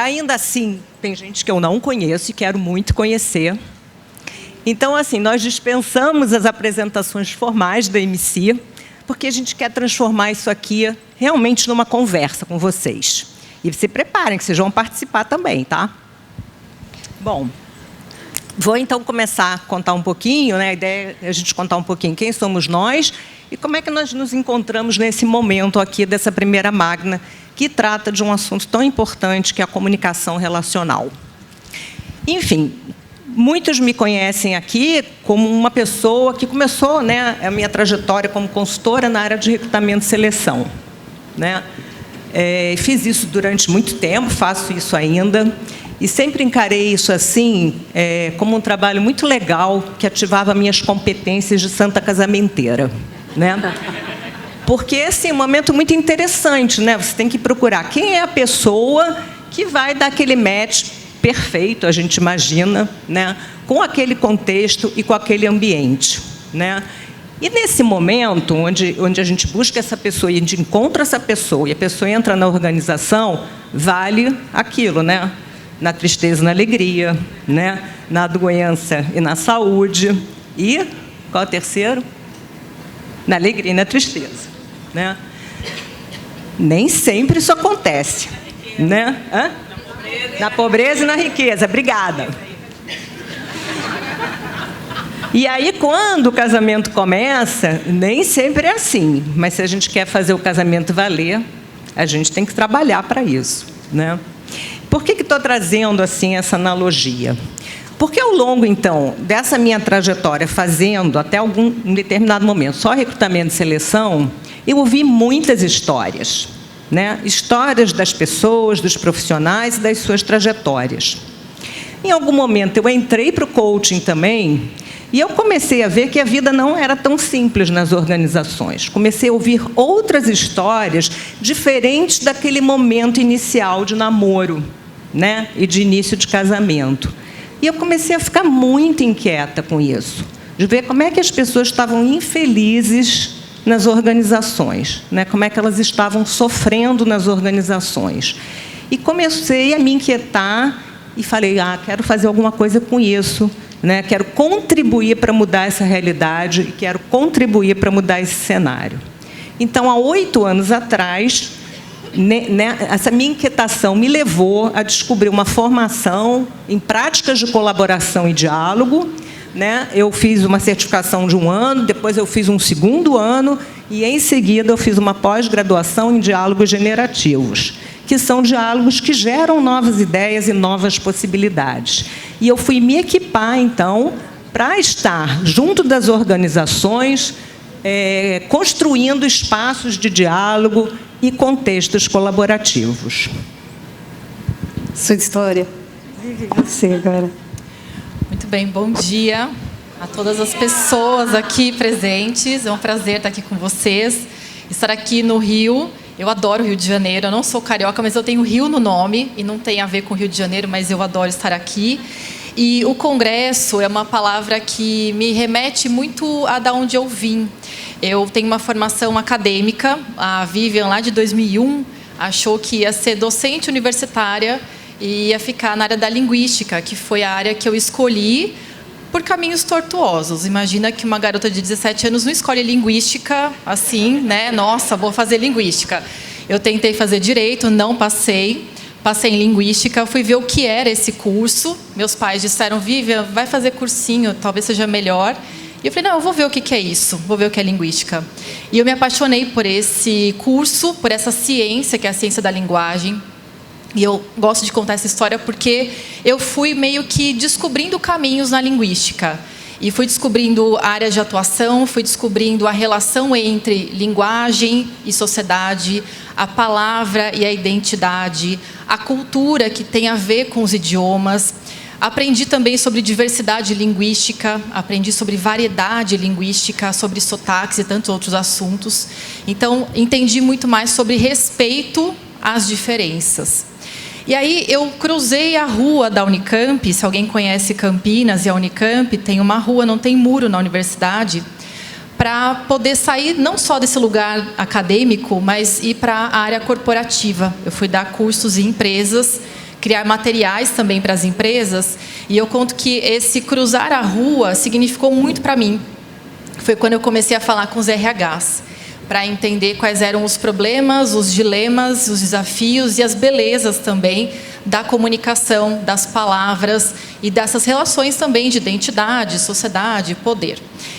Ainda assim, tem gente que eu não conheço e quero muito conhecer. Então, assim, nós dispensamos as apresentações formais da MC, porque a gente quer transformar isso aqui realmente numa conversa com vocês. E se preparem, que vocês vão participar também, tá? Bom, vou então começar a contar um pouquinho, né? A ideia é a gente contar um pouquinho quem somos nós e como é que nós nos encontramos nesse momento aqui dessa primeira Magna, que trata de um assunto tão importante que é a comunicação relacional. Enfim, muitos me conhecem aqui como uma pessoa que começou, né, a minha trajetória como consultora na área de recrutamento e seleção, né? Fiz isso durante muito tempo, faço isso ainda, e sempre encarei isso assim, como um trabalho muito legal que ativava minhas competências de santa casamenteira, né? Porque esse é um momento muito interessante, né? Você tem que procurar quem é a pessoa que vai dar aquele match perfeito, a gente imagina, né? Com aquele contexto e com aquele ambiente, né? E nesse momento, onde a gente busca essa pessoa e a gente encontra essa pessoa e a pessoa entra na organização, vale aquilo, né? Na tristeza e na alegria, né? Na doença e na saúde. E, qual é o terceiro? Na alegria e na tristeza, né? Nem sempre isso acontece, né? Hã? Na pobreza e na riqueza. Obrigada. E aí, quando o casamento começa, nem sempre é assim. Mas se a gente quer fazer o casamento valer, a gente tem que trabalhar para isso, né? Por que estou trazendo assim essa analogia? Porque ao longo, então, dessa minha trajetória, fazendo até um determinado momento só recrutamento e seleção, eu ouvi muitas histórias, né? Histórias das pessoas, dos profissionais e das suas trajetórias. Em algum momento, eu entrei para o coaching também e eu comecei a ver que a vida não era tão simples nas organizações. Comecei a ouvir outras histórias diferentes daquele momento inicial de namoro, né? E de início de casamento. E eu comecei a ficar muito inquieta com isso, de ver como é que as pessoas estavam infelizes nas organizações, né? Como é que elas estavam sofrendo nas organizações. E comecei a me inquietar e falei, quero fazer alguma coisa com isso, né? Quero contribuir para mudar essa realidade e quero contribuir para mudar esse cenário. Então, há 8 anos atrás, essa minha inquietação me levou a descobrir uma formação em práticas de colaboração e diálogo, né? Eu fiz uma certificação de 1 ano, depois eu fiz um 2º ano e, em seguida, eu fiz uma pós-graduação em diálogos generativos, que são diálogos que geram novas ideias e novas possibilidades. E eu fui me equipar, então, para estar junto das organizações, construindo espaços de diálogo e contextos colaborativos. Sua história. Vive você agora. Muito bem, bom dia a todas as pessoas aqui presentes. É um prazer estar aqui com vocês. Estar aqui no Rio. Eu adoro o Rio de Janeiro. Eu não sou carioca, mas eu tenho Rio no nome. E não tem a ver com o Rio de Janeiro, mas eu adoro estar aqui. E o congresso é uma palavra que me remete muito a da onde eu vim. Eu tenho uma formação acadêmica. A Vivian, lá de 2001, achou que ia ser docente universitária e ia ficar na área da linguística, que foi a área que eu escolhi por caminhos tortuosos. Imagina que uma garota de 17 anos não escolhe linguística assim, né? Nossa, vou fazer linguística. Eu tentei fazer direito, não passei. Passei em linguística, fui ver o que era esse curso. Meus pais disseram, Vivian, vai fazer cursinho, talvez seja melhor. E eu falei, não, eu vou ver o que é isso, vou ver o que é linguística. E eu me apaixonei por esse curso, por essa ciência, que é a ciência da linguagem. E eu gosto de contar essa história porque eu fui meio que descobrindo caminhos na linguística. E fui descobrindo áreas de atuação, fui descobrindo a relação entre linguagem e sociedade, a palavra e a identidade, a cultura que tem a ver com os idiomas. Aprendi também sobre diversidade linguística, aprendi sobre variedade linguística, sobre sotaques e tantos outros assuntos. Então, entendi muito mais sobre respeito às diferenças. E aí eu cruzei a rua da Unicamp. Se alguém conhece Campinas e a Unicamp, tem uma rua, não tem muro na universidade, para poder sair não só desse lugar acadêmico, mas ir para a área corporativa. Eu fui dar cursos em empresas, criar materiais também para as empresas, e eu conto que esse cruzar a rua significou muito para mim. Foi quando eu comecei a falar com os RHs, para entender quais eram os problemas, os dilemas, os desafios e as belezas também da comunicação, das palavras e dessas relações também de identidade, sociedade, poder.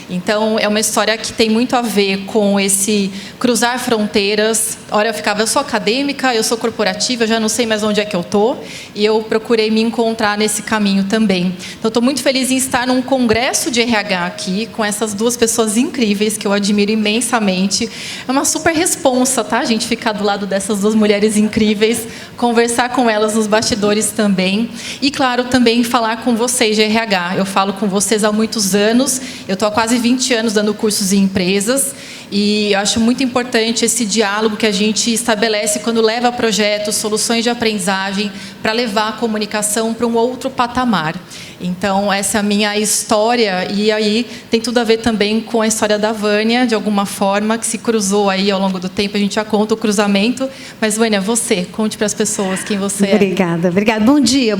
Então, é uma história que tem muito a ver com esse cruzar fronteiras. Ora, eu sou acadêmica, eu sou corporativa, eu já não sei mais onde é que eu estou, e eu procurei me encontrar nesse caminho também. Então, estou muito feliz em estar num congresso de RH aqui, com essas duas pessoas incríveis, que eu admiro imensamente. É uma super responsa, tá, gente? Ficar do lado dessas duas mulheres incríveis, conversar com elas nos bastidores também. E, claro, também falar com vocês de RH. Eu falo com vocês há muitos anos, eu estou há quase 20 anos dando cursos em empresas, e eu acho muito importante esse diálogo que a gente estabelece quando leva projetos, soluções de aprendizagem, para levar a comunicação para um outro patamar. Então, essa é a minha história, e aí tem tudo a ver também com a história da Vânia, de alguma forma, que se cruzou aí ao longo do tempo, a gente já conta o cruzamento. Mas, Vânia, você, conte para as pessoas quem você é. Obrigada. Bom dia.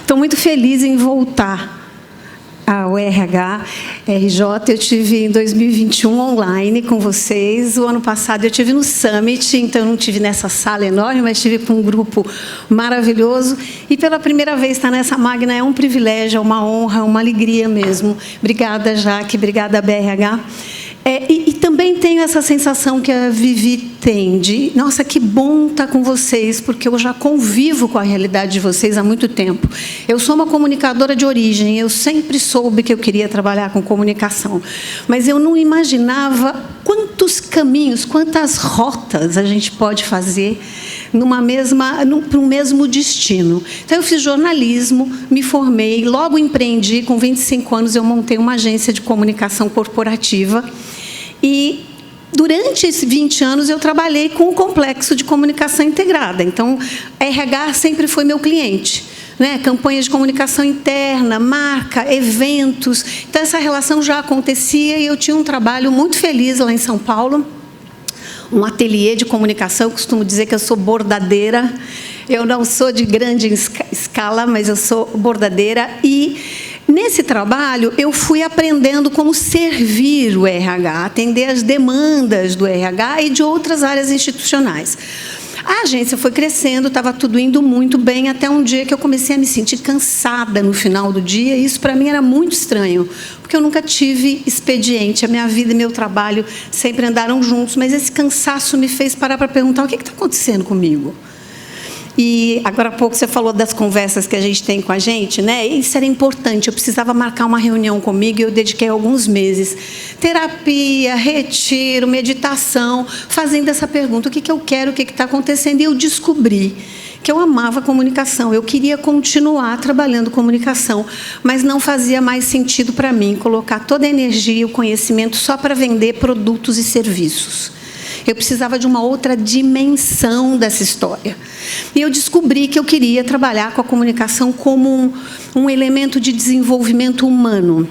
Estou muito feliz em voltar ao RH, RJ. Eu tive em 2021 online com vocês. O ano passado eu tive no Summit, então não tive nessa sala enorme, mas tive com um grupo maravilhoso. E pela primeira vez estar nessa magna é um privilégio, é uma honra, é uma alegria mesmo. Obrigada, Jaque, obrigada, BRH. E também tenho essa sensação que a Vivi tem de, nossa, que bom estar com vocês, porque eu já convivo com a realidade de vocês há muito tempo. Eu sou uma comunicadora de origem, eu sempre soube que eu queria trabalhar com comunicação, mas eu não imaginava quantos caminhos, quantas rotas a gente pode fazer para um mesmo destino. Então, eu fiz jornalismo, me formei, logo empreendi, com 25 anos eu montei uma agência de comunicação corporativa, e durante esses 20 anos eu trabalhei com o complexo de comunicação integrada. Então, a RH sempre foi meu cliente, né? Campanhas de comunicação interna, marca, eventos. Então, essa relação já acontecia, e eu tinha um trabalho muito feliz lá em São Paulo, um ateliê de comunicação. Eu costumo dizer que eu sou bordadeira. Eu não sou de grande escala, mas eu sou bordadeira. E nesse trabalho eu fui aprendendo como servir o RH, atender as demandas do RH e de outras áreas institucionais. A agência foi crescendo, estava tudo indo muito bem, até um dia que eu comecei a me sentir cansada no final do dia, e isso para mim era muito estranho, porque eu nunca tive expediente, a minha vida e meu trabalho sempre andaram juntos, mas esse cansaço me fez parar para perguntar: o que está acontecendo comigo? E agora há pouco você falou das conversas que a gente tem com a gente, né? Isso era importante, eu precisava marcar uma reunião comigo, e eu dediquei alguns meses. Terapia, retiro, meditação, fazendo essa pergunta: o que eu quero, o que está acontecendo? E eu descobri que eu amava comunicação, eu queria continuar trabalhando comunicação, mas não fazia mais sentido para mim colocar toda a energia e o conhecimento só para vender produtos e serviços. Eu precisava de uma outra dimensão dessa história. E eu descobri que eu queria trabalhar com a comunicação como um elemento de desenvolvimento humano,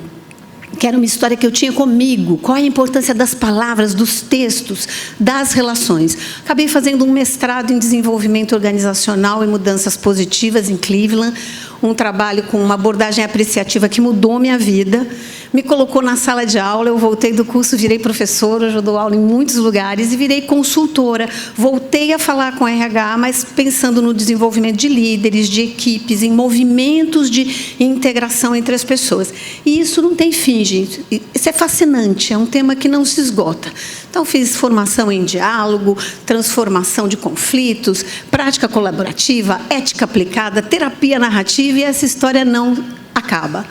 que era uma história que eu tinha comigo. Qual a importância das palavras, dos textos, das relações? Acabei fazendo um mestrado em desenvolvimento organizacional e mudanças positivas em Cleveland, um trabalho com uma abordagem apreciativa que mudou minha vida, me colocou na sala de aula. Eu voltei do curso, virei professora, eu dou aula em muitos lugares, e virei consultora. Voltei a falar com RH, mas pensando no desenvolvimento de líderes, de equipes, em movimentos de integração entre as pessoas. E isso não tem fim, gente. Isso é fascinante, é um tema que não se esgota. Então, fiz formação em diálogo, transformação de conflitos, prática colaborativa, ética aplicada, terapia narrativa, e essa história não acaba.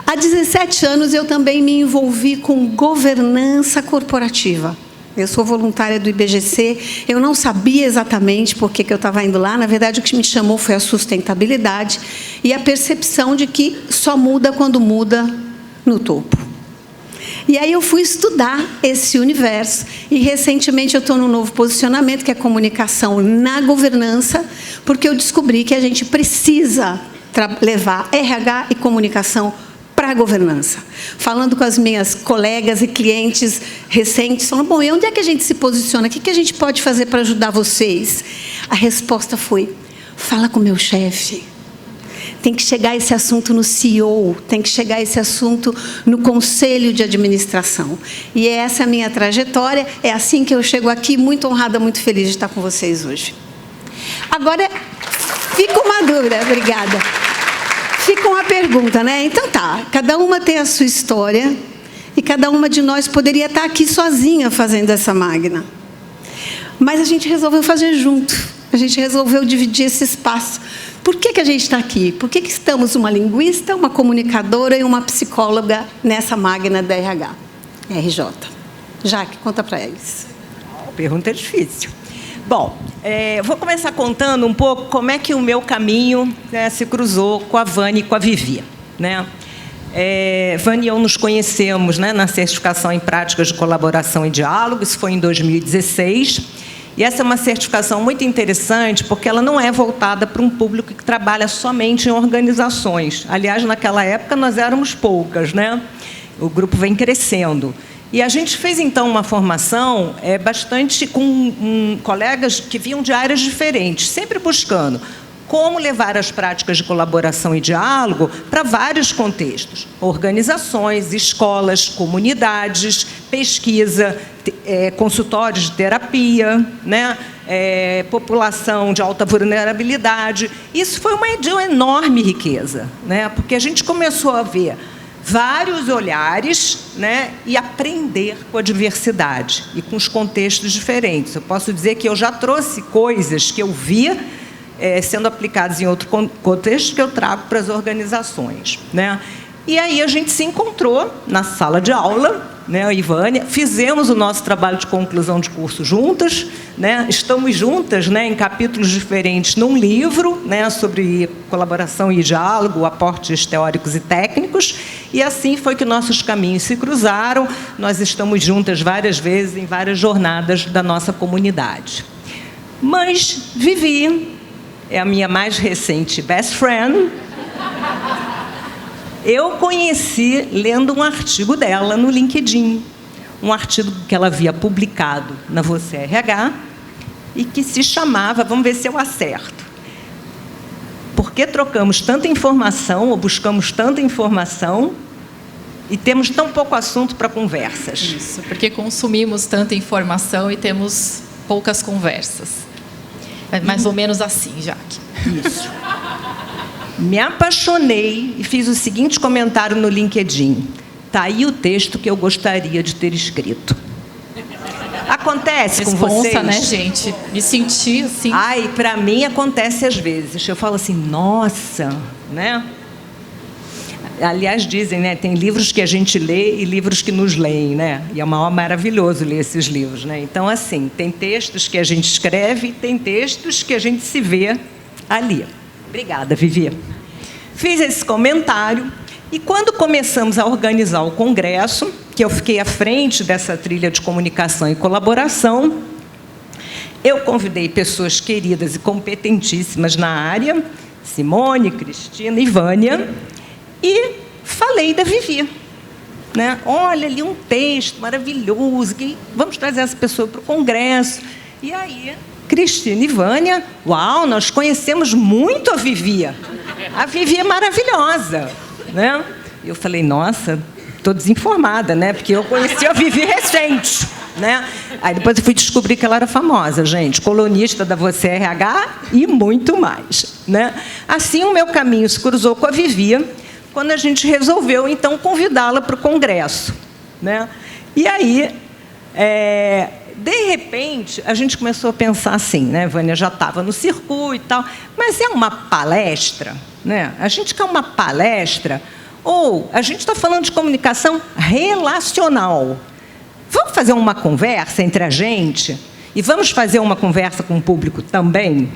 Há 17 anos, eu também me envolvi com governança corporativa. Eu sou voluntária do IBGC, eu não sabia exatamente por que eu estava indo lá. Na verdade, o que me chamou foi a sustentabilidade e a percepção de que só muda quando muda no topo. E aí eu fui estudar esse universo, e recentemente eu estou num novo posicionamento, que é comunicação na governança, porque eu descobri que a gente precisa levar RH e comunicação para a governança. Falando com as minhas colegas e clientes recentes, falando, bom, e onde é que a gente se posiciona? O que a gente pode fazer para ajudar vocês? A resposta foi, fala com o meu chefe. Tem que chegar esse assunto no CEO, tem que chegar esse assunto no conselho de administração. E essa é a minha trajetória, é assim que eu chego aqui, muito honrada, muito feliz de estar com vocês hoje. Agora, fica uma dúvida, obrigada. Fica uma pergunta, né? Então tá, cada uma tem a sua história e cada uma de nós poderia estar aqui sozinha fazendo essa Magna. Mas a gente resolveu fazer junto, a gente resolveu dividir esse espaço. Por que a gente está aqui? Por que estamos uma linguista, uma comunicadora e uma psicóloga nessa Magna da RH? RJ. Jaque, conta para eles. Pergunta difícil. Bom, vou começar contando um pouco como é que o meu caminho, né, se cruzou com a Vânia e com a Vivi. Né? Vânia e eu nos conhecemos, né, na certificação em práticas de colaboração e diálogo, isso foi em 2016. E essa é uma certificação muito interessante, porque ela não é voltada para um público que trabalha somente em organizações. Aliás, naquela época, nós éramos poucas, né? O grupo vem crescendo. E a gente fez, então, uma formação bastante com colegas que vinham de áreas diferentes, sempre buscando como levar as práticas de colaboração e diálogo para vários contextos. Organizações, escolas, comunidades, pesquisa, consultórios de terapia, né? População de alta vulnerabilidade. Isso foi de uma enorme riqueza, né? Porque a gente começou a ver vários olhares, né, e aprender com a diversidade e com os contextos diferentes. Eu posso dizer que eu já trouxe coisas que eu via sendo aplicadas em outro contexto que eu trago para as organizações. Né? E aí a gente se encontrou na sala de aula, né, a Ivânia, fizemos o nosso trabalho de conclusão de curso juntas, né, estamos juntas, né, em capítulos diferentes num livro, né, sobre colaboração e diálogo, aportes teóricos e técnicos, e assim foi que nossos caminhos se cruzaram, nós estamos juntas várias vezes em várias jornadas da nossa comunidade. Mas Vivi é a minha mais recente best friend. Eu conheci lendo um artigo dela no LinkedIn, um artigo que ela havia publicado na Você RH e que se chamava, vamos ver se eu acerto, Por que trocamos tanta informação ou buscamos tanta informação e temos tão pouco assunto para conversas? Isso, porque consumimos tanta informação e temos poucas conversas. É mais ou menos assim, Jaque. Isso. Me apaixonei e fiz o seguinte comentário no LinkedIn. Está aí o texto que eu gostaria de ter escrito. Acontece com vocês? Responsa, né, gente? Me senti assim. Ai, para mim acontece às vezes. Eu falo assim, nossa, né? Aliás, dizem, né? Tem livros que a gente lê e livros que nos leem, né? E é maravilhoso ler esses livros, né? Então, assim, tem textos que a gente escreve e tem textos que a gente se vê ali. Obrigada, Vivi. Fiz esse comentário e quando começamos a organizar o congresso, que eu fiquei à frente dessa trilha de comunicação e colaboração, eu convidei pessoas queridas e competentíssimas na área, Simone, Cristina e Vânia, e falei da Vivi. Né? Olha ali um texto maravilhoso, vamos trazer essa pessoa para o congresso. E aí, Cristina e Vânia, uau, nós conhecemos muito a Vivi. A Vivi é maravilhosa. Né? Eu falei, nossa, estou desinformada, né? Porque eu conheci a Vivi recente. Né? Aí depois eu fui descobrir que ela era famosa, gente, colunista da Você RH e muito mais. Né? Assim, o meu caminho se cruzou com a Vivi, quando a gente resolveu, então, convidá-la para o congresso. Né? E aí, de repente, a gente começou a pensar assim, né? Vânia já estava no circuito e tal, mas é uma palestra? Né? A gente quer uma palestra ou a gente está falando de comunicação relacional. Vamos fazer uma conversa entre a gente? E vamos fazer uma conversa com o público também?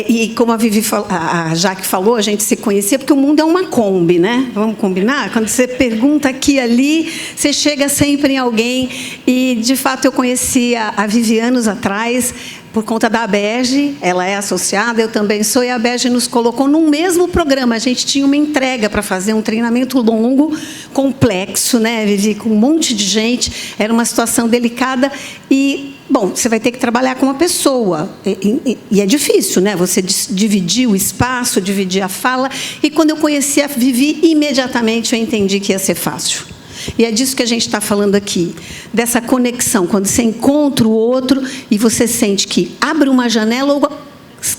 E como a Jaque falou, a gente se conhecia porque o mundo é uma Kombi, né? Vamos combinar? Quando você pergunta aqui e ali, você chega sempre em alguém. E, de fato, eu conheci a Vivi anos atrás, por conta da ABERJ, ela é associada, eu também sou, e a ABERJ nos colocou no mesmo programa. A gente tinha uma entrega para fazer, um treinamento longo, complexo, né, Vivi, com um monte de gente, era uma situação delicada e, bom, você vai ter que trabalhar com uma pessoa, e é difícil, né, você dividir o espaço, dividir a fala, e quando eu conheci a Vivi, imediatamente eu entendi que ia ser fácil. E é disso que a gente está falando aqui, dessa conexão, quando você encontra o outro e você sente que abre uma janela ou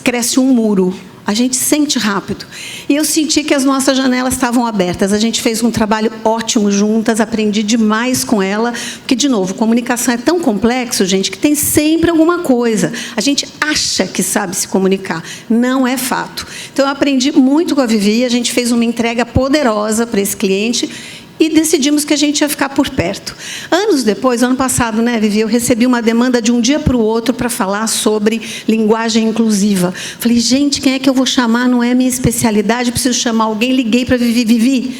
cresce um muro. A gente sente rápido. E eu senti que as nossas janelas estavam abertas. A gente fez um trabalho ótimo juntas, aprendi demais com ela, porque, de novo, comunicação é tão complexo, gente, que tem sempre alguma coisa. A gente acha que sabe se comunicar, não é fato. Então, eu aprendi muito com a Vivi, a gente fez uma entrega poderosa para esse cliente, e decidimos que a gente ia ficar por perto. Anos depois, ano passado, né, Vivi, eu recebi uma demanda de um dia para o outro para falar sobre linguagem inclusiva. Falei, gente, quem é que eu vou chamar? Não é minha especialidade, preciso chamar alguém. Liguei para a Vivi. Vivi,